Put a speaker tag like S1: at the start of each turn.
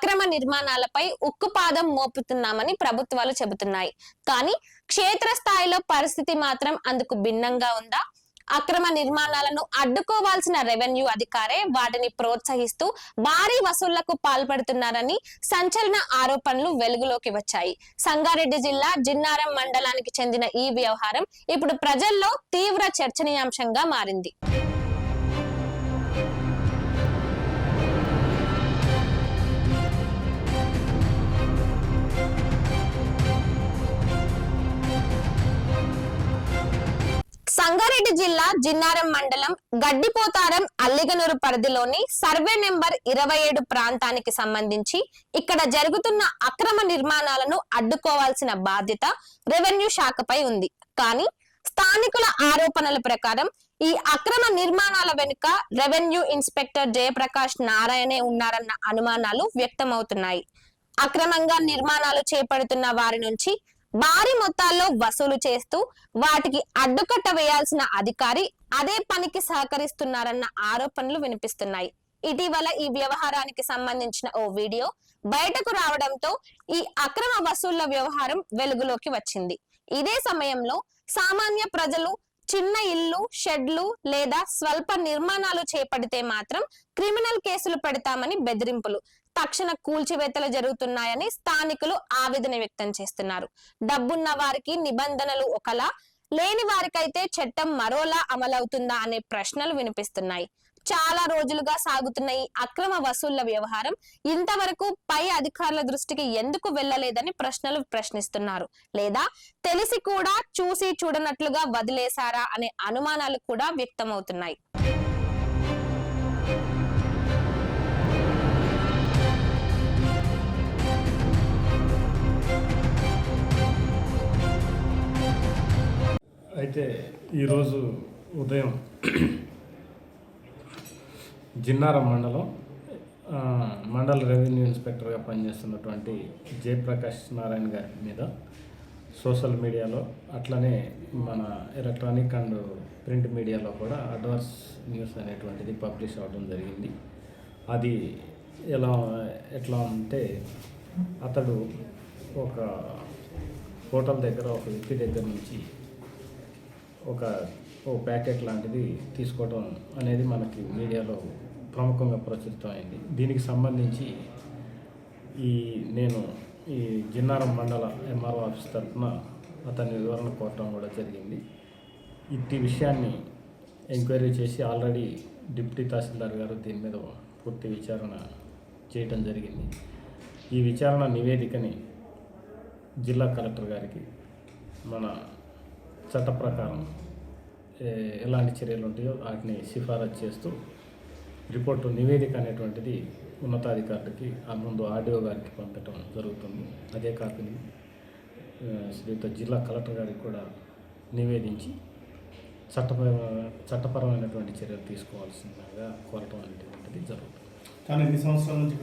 S1: అక్రమ నిర్మాణాలపై ఉక్కుపాదం మోపుతున్నామని ప్రభుత్వాలు చెబుతున్నాయి. కానీ క్షేత్రస్థాయిలో పరిస్థితి మాత్రం అందుకు భిన్నంగా ఉందా? అక్రమ నిర్మాణాలను అడ్డుకోవాల్సిన రెవెన్యూ అధికారే వాటిని ప్రోత్సహిస్తూ భారీ వసూళ్లకు పాల్పడుతున్నారని సంచలన ఆరోపణలు వెలుగులోకి వచ్చాయి. సంగారెడ్డి జిల్లా జిన్నారం మండలానికి చెందిన ఈ వ్యవహారం ఇప్పుడు ప్రజల్లో తీవ్ర చర్చనీయాంశంగా మారింది. సంగారెడ్డి జిల్లా జిన్నారం మండలం గడ్డిపోతారం అల్లిగనూరు పరిధిలోని సర్వే నెంబర్ 27 ప్రాంతానికి సంబంధించి ఇక్కడ జరుగుతున్న అక్రమ నిర్మాణాలను అడ్డుకోవాల్సిన బాధ్యత రెవెన్యూ శాఖపై ఉంది. కానీ స్థానికుల ఆరోపణల ప్రకారం ఈ అక్రమ నిర్మాణాల వెనుక రెవెన్యూ ఇన్స్పెక్టర్ జయప్రకాష్ నారాయణే ఉన్నారన్న అనుమానాలు వ్యక్తమవుతున్నాయి. అక్రమంగా నిర్మాణాలు చేపడుతున్న వారి నుంచి భారీ మొత్తాల్లో వసూలు చేస్తూ వాటికి అడ్డుకట్ట వేయాల్సిన అధికారి అదే పనికి సహకరిస్తున్నారన్న ఆరోపణలు వినిపిస్తున్నాయి. ఇటీవల ఈ వ్యవహారానికి సంబంధించిన ఓ వీడియో బయటకు రావడంతో ఈ అక్రమ వసూళ్ల వ్యవహారం వెలుగులోకి వచ్చింది. ఇదే సమయంలో సామాన్య ప్రజలు చిన్న ఇల్లు, షెడ్లు లేదా స్వల్ప నిర్మాణాలు చేపడితే మాత్రం క్రిమినల్ కేసులు పెడతామని బెదిరింపులు, తక్షణ కూల్చివేతలు జరుగుతున్నాయని స్థానికులు ఆవేదన వ్యక్తం చేస్తున్నారు. డబ్బున్న వారికి నిబంధనలు ఒకలా, లేని వారికైతే చట్టం మరోలా అమలవుతుందా అనే ప్రశ్నలు వినిపిస్తున్నాయి. చాలా రోజులుగా సాగుతున్న ఈ అక్రమ వసూళ్ల వ్యవహారం ఇంతవరకు పై అధికారుల దృష్టికి ఎందుకు వెళ్లలేదని ప్రశ్నలు ప్రశ్నిస్తున్నారు. లేదా తెలిసి కూడా చూసి చూడనట్లుగా వదిలేశారా అనే అనుమానాలు కూడా వ్యక్తమవుతున్నాయి.
S2: అయితే ఈరోజు ఉదయం జిన్నారం మండల రెవెన్యూ ఇన్స్పెక్టర్గా పనిచేస్తున్నటువంటి జయప్రకాష్ నారాయణ గారి మీద సోషల్ మీడియాలో, అట్లనే మన ఎలక్ట్రానిక్ అండ్ ప్రింట్ మీడియాలో కూడా అడ్వర్స్ న్యూస్ అనేటువంటిది పబ్లిష్ అవ్వడం జరిగింది. అది ఎట్లా అంటే, అతడు ఒక హోటల్ దగ్గర ఒక వ్యక్తి దగ్గర నుంచి ఓ ప్యాకెట్ లాంటిది తీసుకోవడం అనేది మనకి మీడియాలో ప్రముఖంగా ప్రచురితమైంది. దీనికి సంబంధించి నేను ఈ జిన్నారం మండల ఎంఆర్ఓ ఆఫీస్ తరఫున అతని వివరణ కోరటం కూడా జరిగింది. ఇట్టి విషయాన్ని ఎంక్వైరీ చేసి ఆల్రెడీ డిప్యూటీ తహసీల్దార్ గారు దీని మీద పూర్తి విచారణ చేయటం జరిగింది. ఈ విచారణ నివేదికని జిల్లా కలెక్టర్ గారికి మన చట్ట ప్రకారం ఎలాంటి చర్యలు ఉంటాయో వాటిని సిఫారసు చేస్తూ రిపోర్టు నివేదిక అనేటువంటిది ఉన్నతాధికారులకి ముందు ఆర్డీఓ గారికి పంపటం జరుగుతుంది. అదే కాకుండా శ్రీయుత జిల్లా కలెక్టర్ గారికి కూడా నివేదించి చట్టపరమైనటువంటి చర్యలు తీసుకోవాల్సిందిగా కోరటం అనేటువంటిది జరుగుతుంది.
S3: కానీ ఎన్ని సంవత్సరాల నుంచి